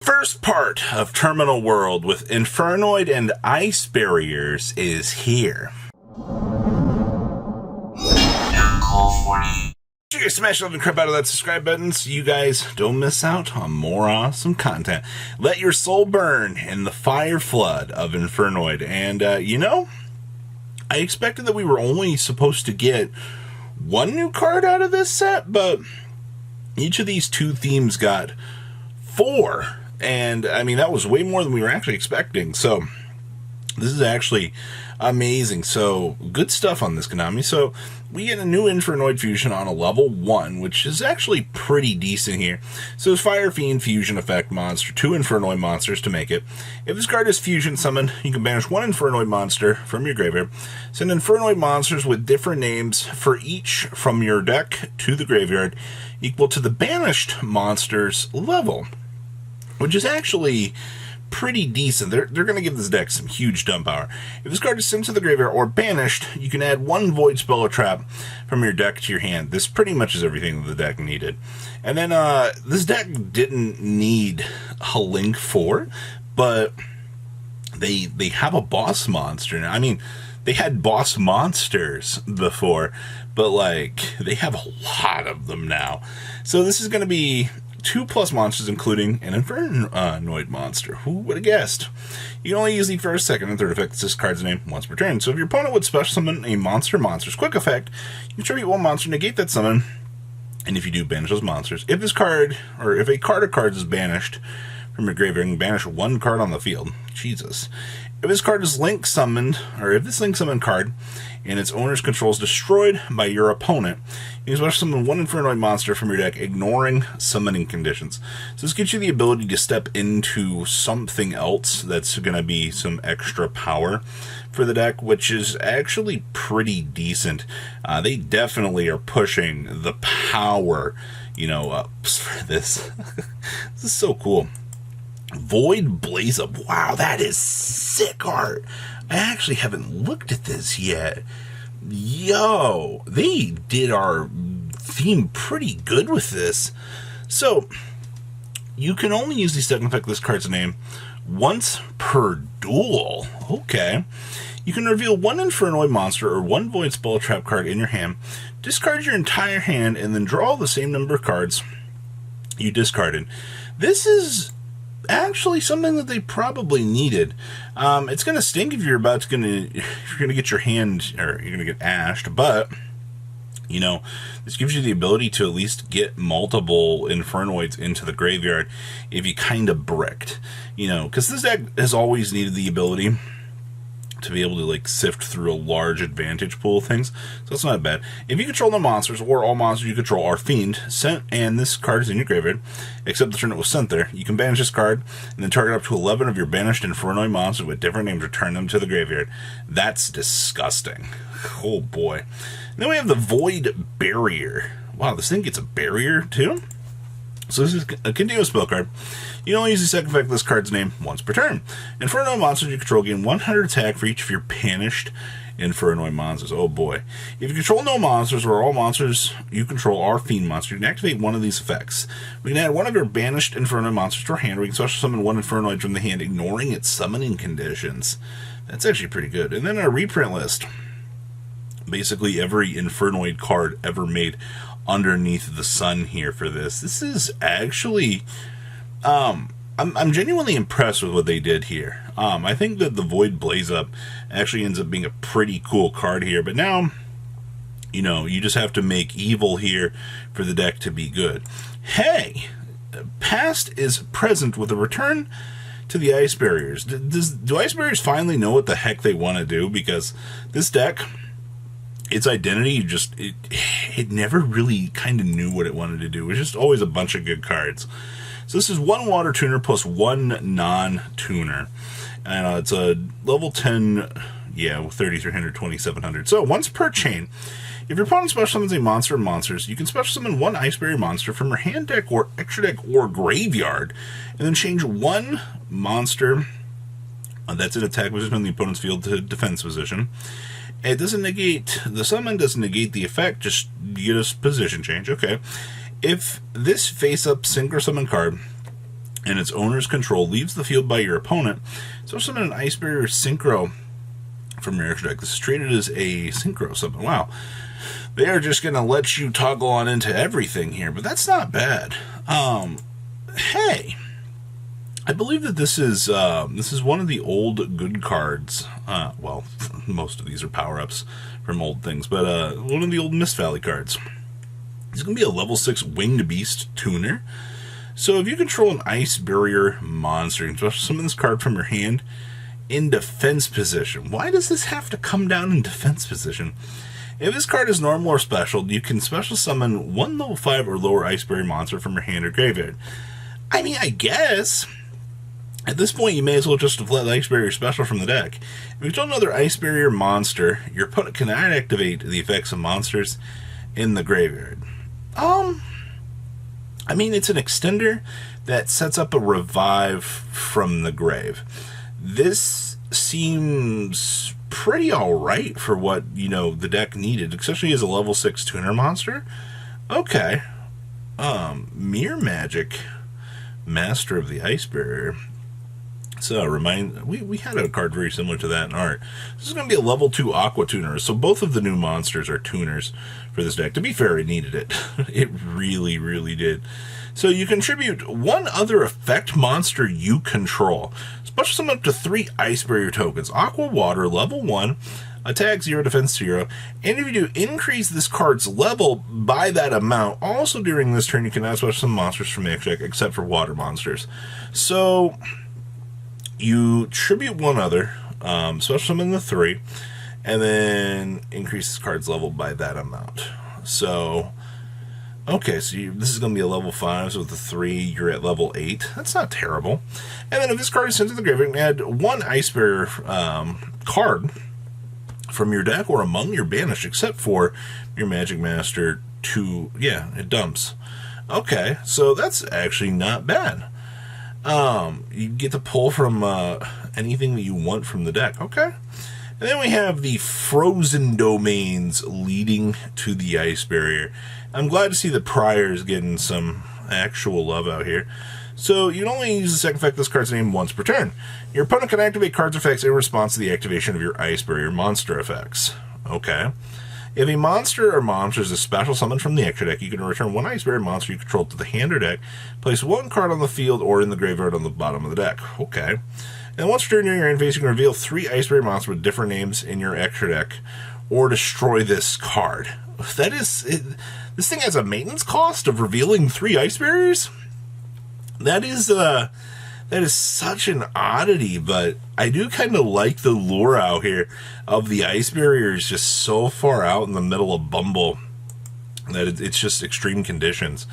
First part of Terminal World with Infernoid and Ice Barriers is here. You guys smash the crap out of that subscribe button so you guys don't miss out on more awesome content. Let your soul burn in the fire flood of Infernoid. And, I expected that we were only supposed to get one new card out of this set, but each of these two themes got 4. And, that was way more than we were actually expecting. So, this is actually amazing. So, good stuff on this Konami. So, we get a new Infernoid fusion on a level 1, which is actually pretty decent here. So, it's Fire Fiend fusion effect monster, 2 Infernoid monsters to make it. If this card is fusion summoned, you can banish 1 Infernoid monster from your graveyard. Send Infernoid monsters with different names for each from your deck to the graveyard, equal to the banished monster's level, which is actually pretty decent. They're going to give this deck some huge dump power. If this card is sent to the graveyard or banished, you can add 1 Void Spell or Trap from your deck to your hand. This pretty much is everything that the deck needed. And then this deck didn't need a Link 4, but they have a boss monster now. They had boss monsters before, but they have a lot of them now. So this is going to be 2+ monsters, including an Infernoid monster. Who would have guessed? You can only use the first, second, and third effects this card's name once per turn. So if your opponent would special summon a monster's quick effect, you can tribute 1 monster, negate that summon, and if you do, banish those monsters. If this card, or if a card of cards is banished from your graveyard, you can banish 1 card on the field. Jesus. If this card is link summoned, or if this link summoned card and its owner's control is destroyed by your opponent, you can special summon 1 Infernoid monster from your deck, ignoring summoning conditions. So this gives you the ability to step into something else that's going to be some extra power for the deck, which is actually pretty decent. They definitely are pushing the power, up for this. This is so cool. Void Blaze Up. Wow, that is sick art. I actually haven't looked at this yet. Yo, they did our theme pretty good with this. So, you can only use the second effect of this card's name once per duel. Okay. You can reveal 1 Infernoid monster or 1 Void Spell Trap card in your hand, discard your entire hand, and then draw the same number of cards you discarded. This is actually something that they probably needed. It's going to stink if you're going to get your hand, or you're going to get ashed, but this gives you the ability to at least get multiple Infernoids into the graveyard if you kind of bricked, because this deck has always needed the ability to be able to sift through a large advantage pool of things, so that's not bad. If you control the monsters, or all monsters you control are fiend sent, and this card is in your graveyard, except the turn it was sent there, you can banish this card, and then target up to 11 of your banished Infernoid monsters with different names, return them to the graveyard. That's disgusting. Oh boy. And then we have the Void Barrier. Wow, this thing gets a barrier too? So this is a continuous spell card. You can only use the second effect of this card's name once per turn. Infernoid monsters you control gain 100 attack for each of your banished Infernoid monsters. Oh boy. If you control no monsters, or all monsters you control are fiend monsters, you can activate one of these effects. We can add 1 of your banished Infernoid monsters to our hand. We can special summon 1 Infernoid from the hand, ignoring its summoning conditions. That's actually pretty good. And then a reprint list. Basically every Infernoid card ever made underneath the sun here for this. This is actually, I'm genuinely impressed with what they did here. I think that the Void Blaze Up actually ends up being a pretty cool card here, but now, you just have to make evil here for the deck to be good. Hey, past is present with a return to the Ice Barriers. Do Ice Barriers finally know what the heck they want to do? Because this deck, its identity, it never really kind of knew what it wanted to do. It was just always a bunch of good cards. So this is 1 Water Tuner plus 1 non-tuner. And it's a level 10, 3300, 2700. So once per chain, if your opponent special summons a monster or monsters, you can special summon 1 Ice Barrier monster from your hand deck or extra deck or graveyard, and then change 1 monster that's in attack position on the opponent's field to defense position. It doesn't negate the summon, doesn't negate the effect, just get a position change. Okay. If this face-up synchro summon card and its owner's control leaves the field by your opponent. So summon an Ice Barrier Synchro from your extra deck. This is treated as a Synchro summon. Wow. They are just going to let you toggle on into everything here, but that's not bad. Hey, I believe that this is one of the old good cards. Well, most of these are power-ups from old things, but one of the old Mist Valley cards. It's going to be a level 6 Winged Beast tuner. So if you control an Ice Barrier monster, you can summon this card from your hand in defense position. Why does this have to come down in defense position? If this card is normal or special, you can special summon one level 5 or lower Ice Barrier monster from your hand or graveyard. I mean, I guess at this point you may as well just have let Ice Barrier special from the deck. If you control another Ice Barrier monster, your opponent cannot activate the effects of monsters in the graveyard. I mean, it's an extender that sets up a revive from the grave. This seems pretty alright for what, the deck needed, especially as a level 6 tuner monster. Okay. Mirror Magic, Master of the Ice Barrier. So, we had a card very similar to that in art. This is going to be a level 2 Aqua Tuner, so both of the new monsters are tuners for this deck. To be fair, it needed it. It really, really did. So you contribute one other effect monster you control. Special summon up to 3 Ice Barrier tokens. Aqua Water, level 1, attack 0, defense 0. And if you do, increase this card's level by that amount. Also during this turn, you can add special summon monsters from the extra deck, except for water monsters. So you tribute one other, special summon the 3, and then increase this card's level by that amount. So, okay, so this is going to be a level 5, so with the 3, you're at level 8. That's not terrible. And then if this card is sent to the graveyard, add one Ice Barrier card from your deck or among your banished, except for your Magic Master to, it dumps. Okay, so that's actually not bad. You get to pull from anything that you want from the deck. Okay. And then we have the Frozen Domains leading to the Ice Barrier. I'm glad to see the Priors getting some actual love out here. So you can only use the second effect of this card's name once per turn. Your opponent can activate cards effects in response to the activation of your Ice Barrier monster effects. Okay. If a monster or monsters is special summoned from the extra deck, you can return one Ice Barrier monster you control to the hand or deck, place one card on the field or in the graveyard on the bottom of the deck. Okay. And once per turn during your end phase, you can reveal 3 Ice Barrier monsters with different names in your extra deck, or destroy this card. That is, this thing has a maintenance cost of revealing 3 Ice Barriers? That is such an oddity, but I do kind of like the lure out here of the Ice Barriers just so far out in the middle of Bumble that it's just extreme conditions.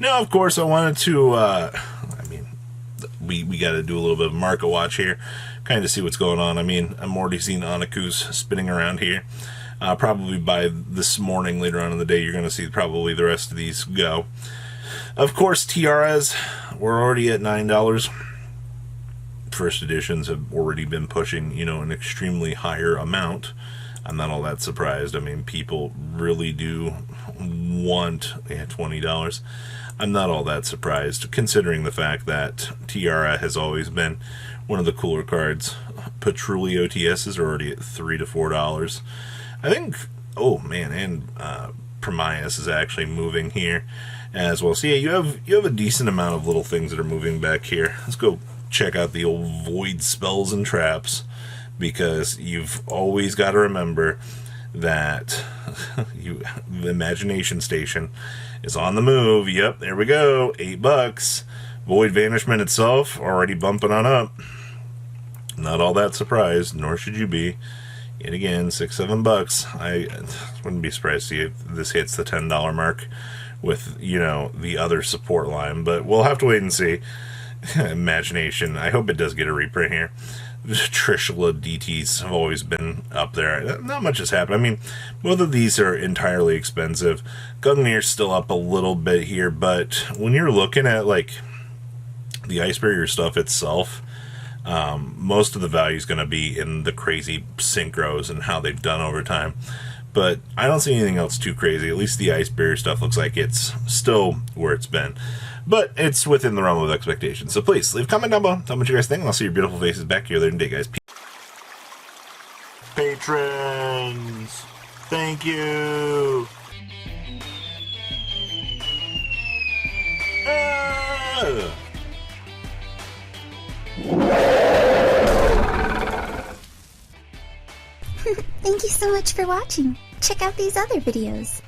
Now, of course, I wanted to, we got to do a little bit of market watch here, kind of see what's going on. I mean, I'm already seeing Anakus spinning around here. Probably by this morning, later on in the day, you're going to see probably the rest of these go. Of course, tiaras, we're already at $9. First editions have already been pushing, an extremely higher amount. I'm not all that surprised. I mean, people really do want $20. I'm not all that surprised, considering the fact that Tiara has always been one of the cooler cards. Patrulli OTSs are already at $3 to $4. I think, and Promias is actually moving here as well. So yeah, you have a decent amount of little things that are moving back here. Let's go check out the old Void Spells and Traps, because you've always got to remember that the Imagination Station is on the move. Yep, there we go. $8. Void Vanishment itself already bumping on up. Not all that surprised, nor should you be. Yet again, $6-7. I wouldn't be surprised to see if this hits the $10 mark with, the other support line, but we'll have to wait and see. Imagination. I hope it does get a reprint here. Trishula DTs have always been up there. Not much has happened. I mean, both of these are entirely expensive. Gungnir's still up a little bit here, but when you're looking at, the Ice Barrier stuff itself, most of the value is going to be in the crazy synchros and how they've done over time. But I don't see anything else too crazy. At least the Ice Barrier stuff looks like it's still where it's been. but it's within the realm of expectation. So please, leave a comment down below. Tell me what you guys think, and I'll see your beautiful faces back here later today, guys. Patrons, thank you. Thank you so much for watching. Check out these other videos.